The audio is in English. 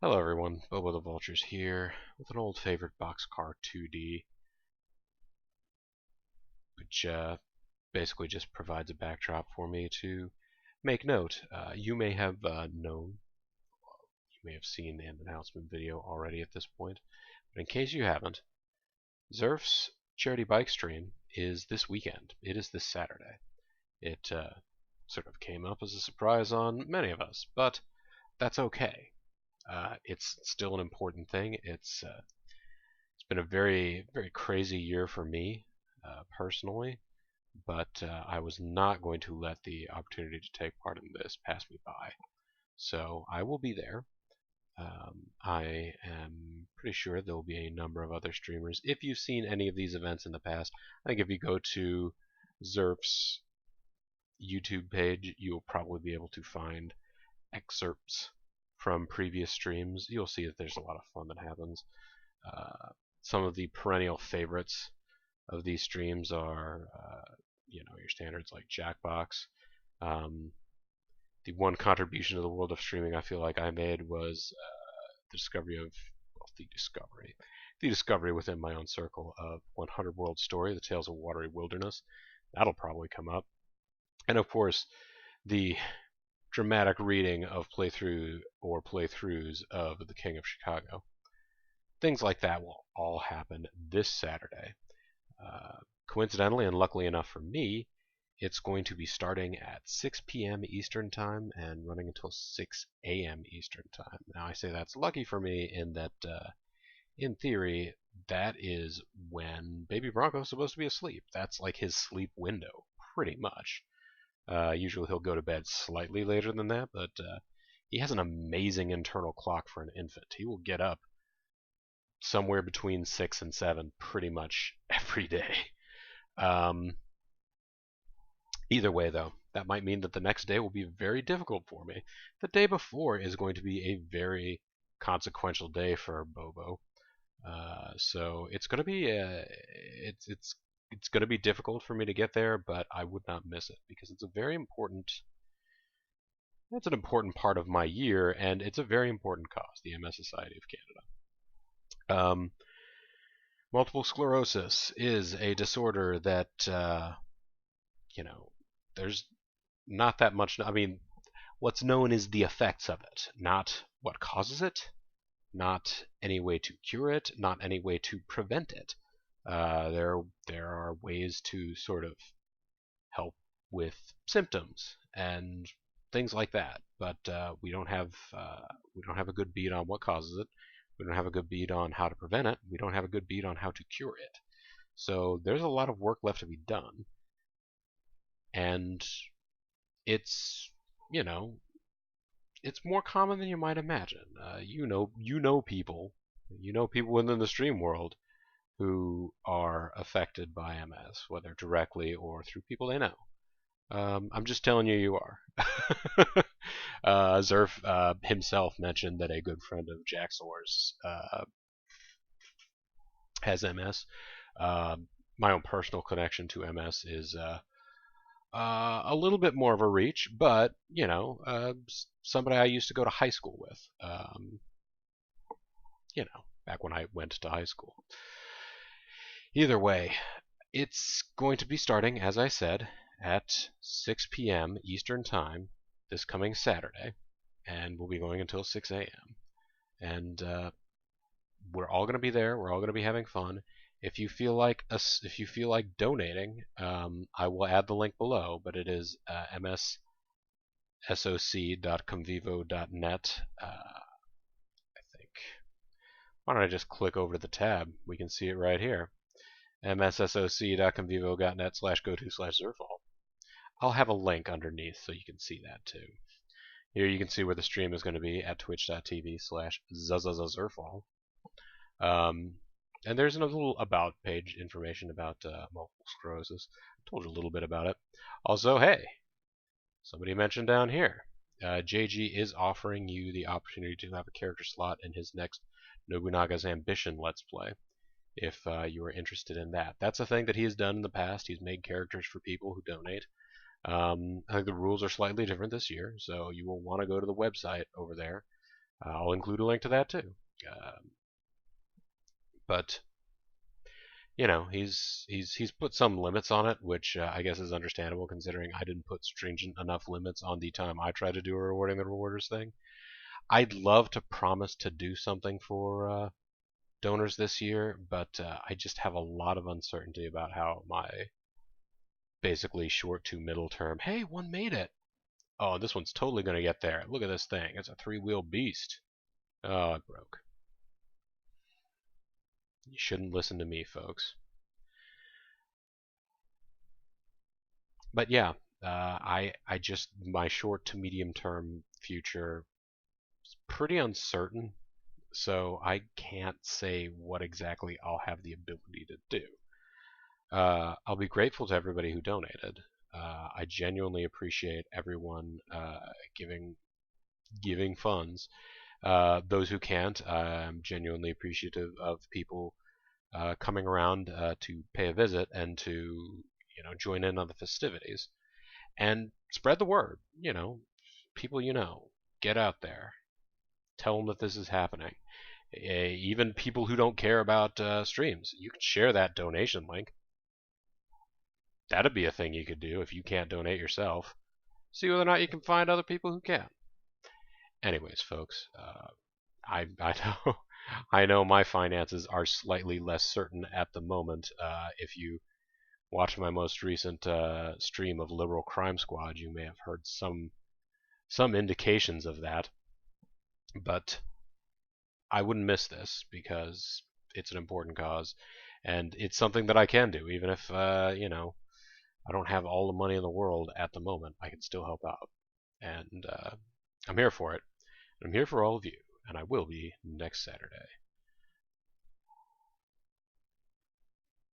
Hello everyone, Bobo the Vultures here with an old favorite boxcar 2D, which basically just provides a backdrop for me to make note. You may have known, you may have seen an announcement video already at this point, but in case you haven't, Zerf's charity bike stream is this weekend. It is this Saturday. It sort of came up as a surprise on many of us, but that's okay. It's still an important thing. It's been a very, very crazy year for me personally, but I was not going to let the opportunity to take part in this pass me by. So I will be there. I am pretty sure there will be a number of other streamers. If you've seen any of these events in the past, I think if you go to Zerf's YouTube page, you'll probably be able to find excerpts from previous streams. You'll see that there's a lot of fun that happens. Some of the perennial favorites of these streams are, your standards like Jackbox. The one contribution to the world of streaming I feel like I made was the discovery within my own circle of 100 World Story, The Tales of Watery Wilderness. That'll probably come up. And of course, the dramatic reading of playthroughs of The King of Chicago. Things like that will all happen this Saturday. Coincidentally and luckily enough for me, it's going to be starting at 6 p.m. Eastern Time and running until 6 a.m. Eastern Time. Now, I say that's lucky for me in that, in theory, that is when Baby Bronco's supposed to be asleep. That's like his sleep window, pretty much. Usually he'll go to bed slightly later than that, but he has an amazing internal clock for an infant. He will get up somewhere between 6 and 7 pretty much every day. Either way, though, that might mean that the next day will be very difficult for me. The day before is going to be a very consequential day for Bobo. So it's going to be it's going to be difficult for me to get there, but I would not miss it because it's an important part of my year, and it's a very important cause, the MS Society of Canada. Multiple sclerosis is a disorder that, there's not that much. I mean, what's known is the effects of it, not what causes it, not any way to cure it, not any way to prevent it. There are ways to sort of help with symptoms and things like that, but we don't have a good beat on what causes it. We don't have a good beat on how to prevent it. We don't have a good beat on how to cure it. So there's a lot of work left to be done, and it's it's more common than you might imagine. You know people within the stream world who are affected by MS, whether directly or through people they know. I'm just telling you, you are. Zerf himself mentioned that a good friend of Jaxor's has MS. My own personal connection to MS is a little bit more of a reach, but somebody I used to go to high school with. Back when I went to high school. Either way, it's going to be starting, as I said, at 6 p.m. Eastern Time this coming Saturday, and we'll be going until 6 a.m. And we're all going to be there. We're all going to be having fun. If you feel like donating, I will add the link below, but it is mssoc.convivo.net. I think. Why don't I just click over to the tab? We can see it right here. mssoc.convivo.net/go/to/zerfall. I'll have a link underneath so you can see that too. Here you can see where the stream is going to be at twitch.tv/zzzazerfall. And there's a little about page information about multiple sclerosis. I told you a little bit about it. Also, hey, somebody mentioned down here, JG is offering you the opportunity to have a character slot in his next Nobunaga's Ambition Let's Play, if you are interested in that. That's a thing that he has done in the past. He's made characters for people who donate. I think the rules are slightly different this year, so you will want to go to the website over there. I'll include a link to that too. But he's put some limits on it, which I guess is understandable considering I didn't put stringent enough limits on the time I tried to do a rewarding the rewarders thing. I'd love to promise to do something for donors this year, but I just have a lot of uncertainty about how my basically short to middle term. Hey, one made it. Oh, this one's totally going to get there. Look at this thing. It's a three-wheel beast. Oh, it broke. You shouldn't listen to me, folks. But yeah, I just my short to medium term future is pretty uncertain, so I can't say what exactly I'll have the ability to do. I'll be grateful to everybody who donated. I genuinely appreciate everyone giving funds. Those who can't, I'm genuinely appreciative of people coming around to pay a visit and to join in on the festivities and spread the word. People get out there, tell them that this is happening. Even people who don't care about streams, you can share that donation link. That'd be a thing you could do if you can't donate yourself. See whether or not you can find other people who can. Anyways, folks, I know I know my finances are slightly less certain at the moment. If you watch my most recent stream of Liberal Crime Squad, you may have heard some indications of that. But I wouldn't miss this because it's an important cause, and it's something that I can do, even if I don't have all the money in the world at the moment. I can still help out, and I'm here for it. I'm here for all of you, and I will be next Saturday.